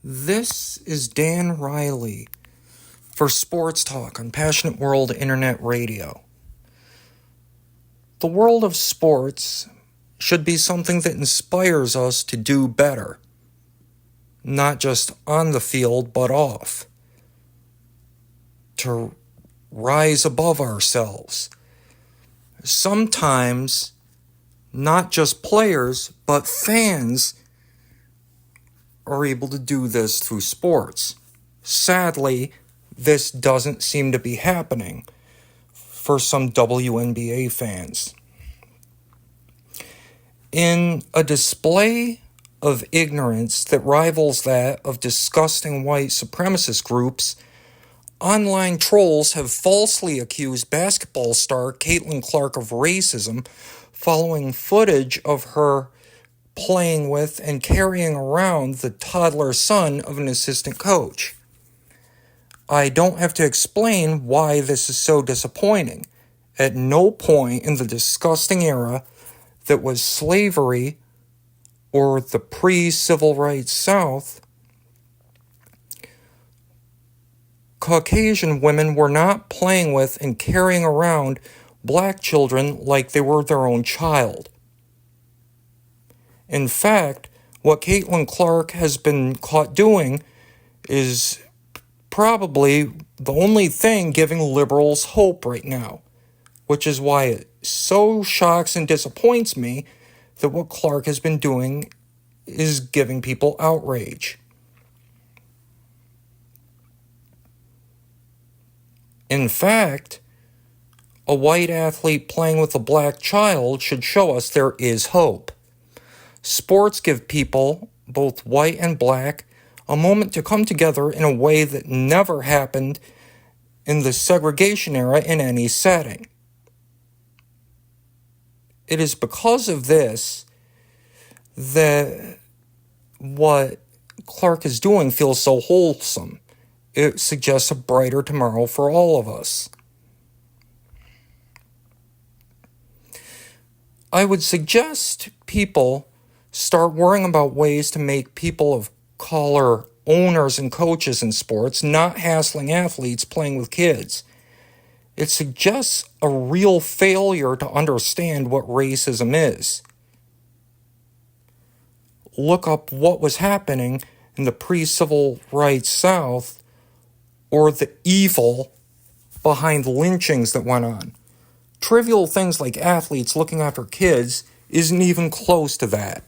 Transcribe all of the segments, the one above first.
This is Dan Riley for Sports Talk on Passionate World Internet Radio. The world of sports should be something that inspires us to do better, not just on the field but off, to rise above ourselves. Sometimes, not just players, but fans are able to do this through sports. Sadly, this doesn't seem to be happening for some WNBA fans. In a display of ignorance that rivals that of disgusting white supremacist groups, online trolls have falsely accused basketball star Caitlin Clark of racism following footage of her playing with and carrying around the toddler son of an assistant coach. I don't have to explain why this is so disappointing. At no point in the disgusting era that was slavery or the pre-civil rights South, Caucasian women were not playing with and carrying around black children like they were their own child. In fact, what Caitlin Clark has been caught doing is probably the only thing giving liberals hope right now, which is why it so shocks and disappoints me that what Clark has been doing is giving people outrage. In fact, a white athlete playing with a black child should show us there is hope. Sports give people, both white and black, a moment to come together in a way that never happened in the segregation era in any setting. It is because of this that what Clark is doing feels so wholesome. It suggests a brighter tomorrow for all of us. I would suggest people start worrying about ways to make people of color owners and coaches in sports, not hassling athletes playing with kids. It suggests a real failure to understand what racism is. Look up what was happening in the pre-civil rights South or the evil behind lynchings that went on. Trivial things like athletes looking after kids isn't even close to that.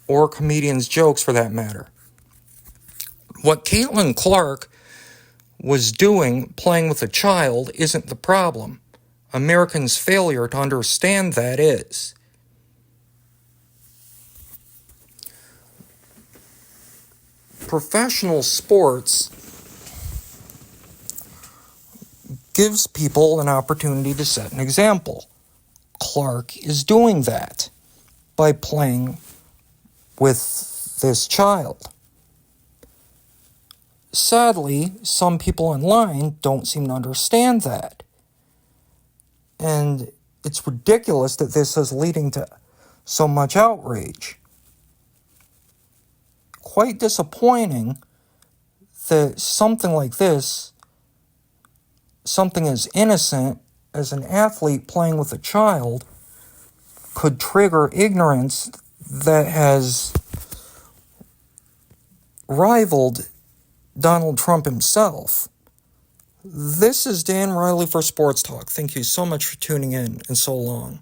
Or comedians' jokes for that matter. What Caitlin Clark was doing, playing with a child, isn't the problem. Americans' failure to understand that is. Professional sports gives people an opportunity to set an example. Clark is doing that by playing with this child. Sadly, some people online don't seem to understand that. And it's ridiculous that this is leading to so much outrage. Quite disappointing that something like this, something as innocent as an athlete playing with a child, could trigger ignorance that has rivaled Donald Trump himself. This is Dan Riley for Sports Talk. Thank you so much for tuning in, and so long.